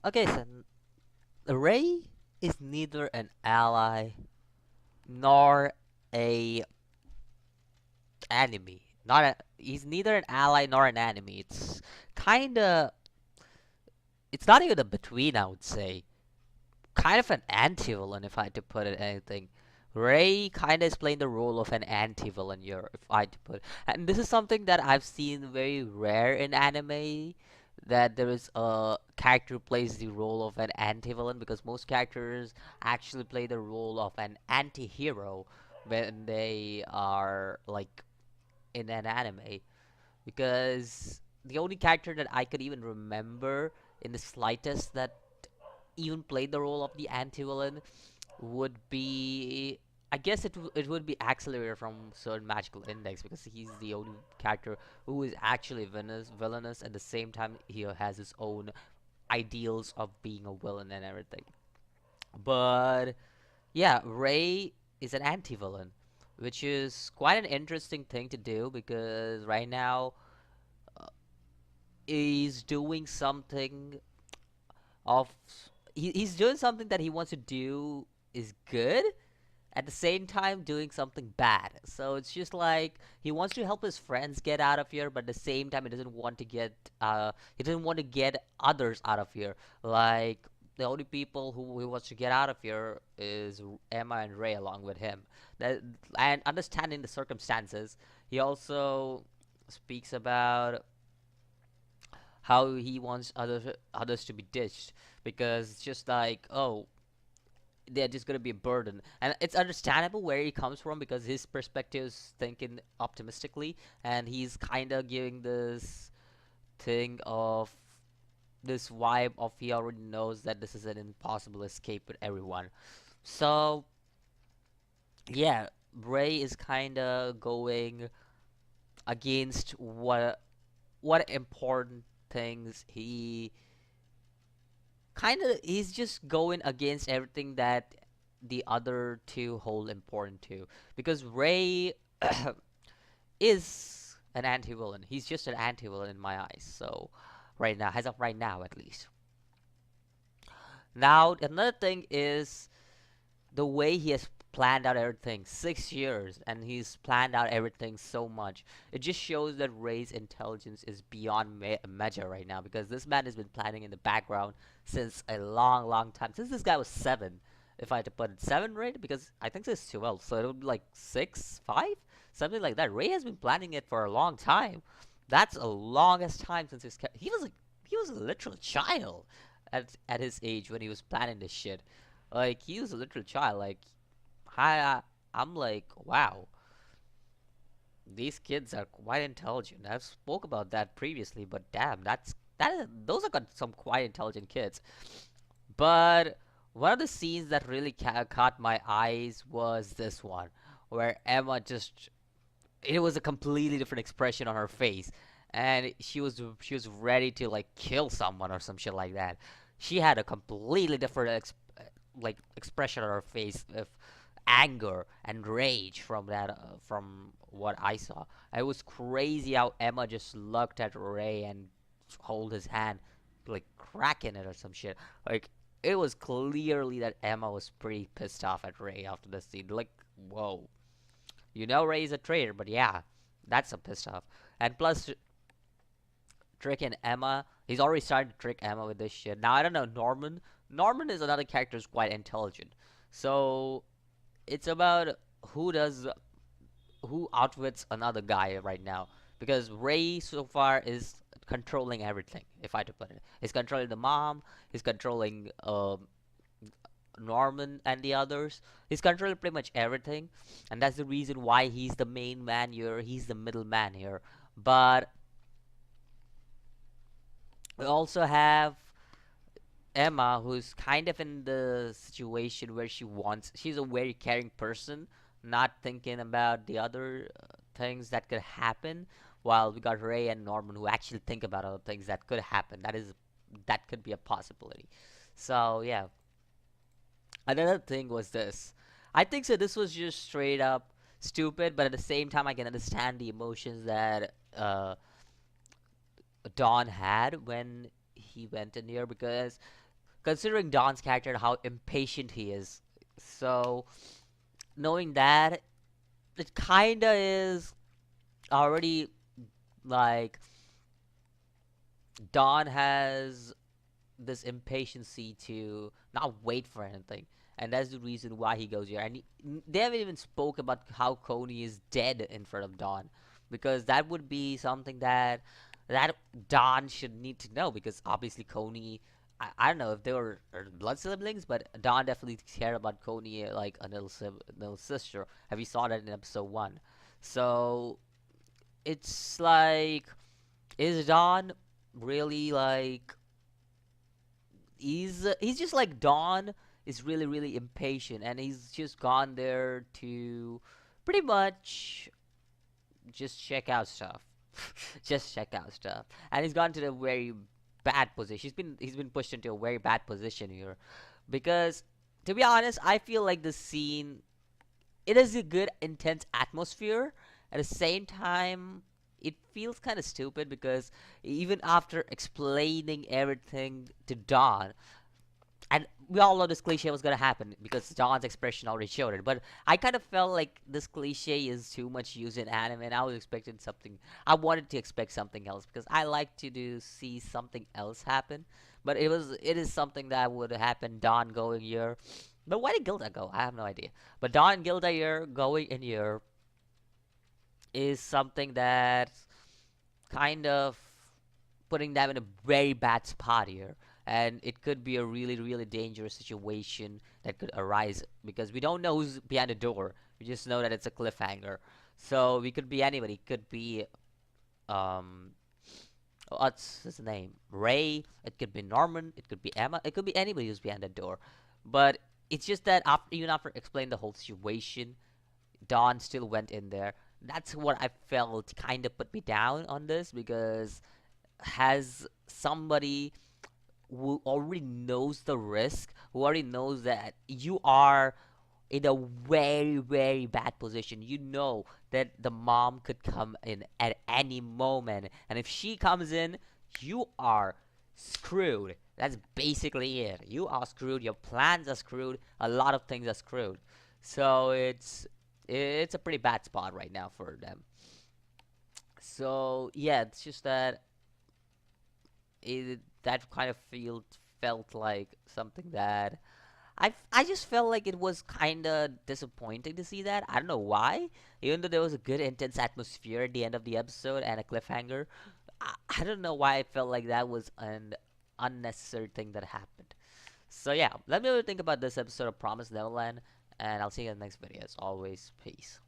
Okay, so Ray is neither an ally nor a enemy. Not a, he's neither an ally nor an enemy. Kinda, it's not even a between, I would say. Kind of an anti-villain, if I had to put it anything. Ray kind of is playing the role of an anti-villain here, if I had to put. And this is something that I've seen very rare in anime, that there is a character who plays the role of an anti-villain, because most characters actually play the role of an anti-hero when they are like in an anime. Because the only character that I could even remember in the slightest that even played the role of the anti-villain would be, I guess it would be Accelerator from Certain Magical Index, because he's the only character who is actually villainous at the same time he has his own ideals of being a villain and everything. But yeah, Ray is an anti-villain, which is quite an interesting thing to do, because right now he's doing something of he's doing something that he wants to do is good, at the same time doing something bad. So it's just like he wants to help his friends get out of here, but at the same time he doesn't want to get others out of here. Like the only people who he wants to get out of here is Emma and Ray along with him. That, and understanding the circumstances, he also speaks about how he wants others to be ditched, because it's just like, oh, they're just gonna be a burden, and it's understandable where he comes from, because his perspective is thinking optimistically, and he's kind of giving this thing of this vibe of he already knows that this is an impossible escape with everyone. So yeah, Bray is kind of going against what important things he's just going against everything that the other two hold important to, because Ray is an anti-villain. He's just an anti-villain in my eyes. So right now, as of right now at least. Now another thing is the way he has planned out everything. 6 years, and he's planned out everything so much. It just shows that Ray's intelligence is beyond measure right now, because this man has been planning in the background since a long, long time. Since this guy was 7, if I had to put it, 7, right? Because I think this is 12, so it would be like 6, 5, something like that. Ray has been planning it for a long time. That's a longest time since he was a literal child at his age when he was planning this shit. Like he was a literal child. Like I'm like, wow, these kids are quite intelligent. I've spoke about that previously, but damn, those are some quite intelligent kids. But one of the scenes that really caught my eyes was this one, where Emma just, it was a completely different expression on her face, and she was ready to like kill someone or some shit like that. She had a completely different expression on her face of anger and rage from what I saw. It was crazy how Emma just looked at Ray and hold his hand, like cracking it or some shit. Like it was clearly that Emma was pretty pissed off at Ray after the scene. Like, whoa, Ray's a traitor, but yeah, that's a pissed off. And plus, tricking Emma, he's already starting to trick Emma with this shit. Now I don't know Norman. Norman is another character who's quite intelligent. So it's about who does who outwits another guy right now, because Ray so far is controlling everything. If I had to put it, he's controlling the mom. He's controlling Norman and the others. He's controlling pretty much everything, and that's the reason why he's the main man here. He's the middle man here. But we also have Emma, who's kind of in the situation where she's a very caring person, not thinking about the other things that could happen. While we got Ray and Norman, who actually think about other things that could happen. That could be a possibility. So yeah, another thing was this. I think so. This was just straight up stupid, but at the same time, I can understand the emotions that Don had when he went in here, because considering Don's character, how impatient he is. So knowing that, it kinda is already like Don has this impatiency to not wait for anything, and that's the reason why he goes here. And they haven't even spoke about how Coney is dead in front of Don, because that would be something that Don should need to know, because obviously Coney. I don't know if they were blood siblings, but Don definitely cared about Coney like a little sister. Have you saw that in episode 1? So it's like, is Don really like he's just like Don is really impatient, and he's just gone there to pretty much just check out stuff. Just check out stuff. And he's gone to the very bad position. He's been pushed into a very bad position here, because to be honest, I feel like the scene, it is a good intense atmosphere. At the same time, it feels kind of stupid, because even after explaining everything to Don, and we all know this cliche was gonna happen because Don's expression already showed it. But I kind of felt like this cliche is too much used in anime, and I was expecting something. I wanted to expect something else, because I like to do see something else happen. But it is something that would happen. Don going here, but why did Gilda go? I have no idea. But Don and Gilda here going in here is something that kind of putting them in a very bad spot here. And it could be a really dangerous situation that could arise, because we don't know who's behind the door. We just know that it's a cliffhanger. So we could be anybody. It could be um what's his name? Ray. It could be Norman. It could be Emma. It could be anybody who's behind the door. But it's just that even after explaining the whole situation, Don still went in there. That's what I felt kind of put me down on this, because has somebody who already knows the risk, who already knows that you are in a very bad position. You know that the mom could come in at any moment, and if she comes in, you are screwed. That's basically it. You are screwed. Your plans are screwed. A lot of things are screwed. So it's a pretty bad spot right now for them. So yeah, it's just that that kind of felt like something that I just felt like it was kind of disappointing to see that. I don't know why. Even though there was a good intense atmosphere at the end of the episode and a cliffhanger, I don't know why I felt like that was an unnecessary thing that happened. So yeah, let me know what you think about this episode of Promise Neverland, and I'll see you in the next video. As always, peace.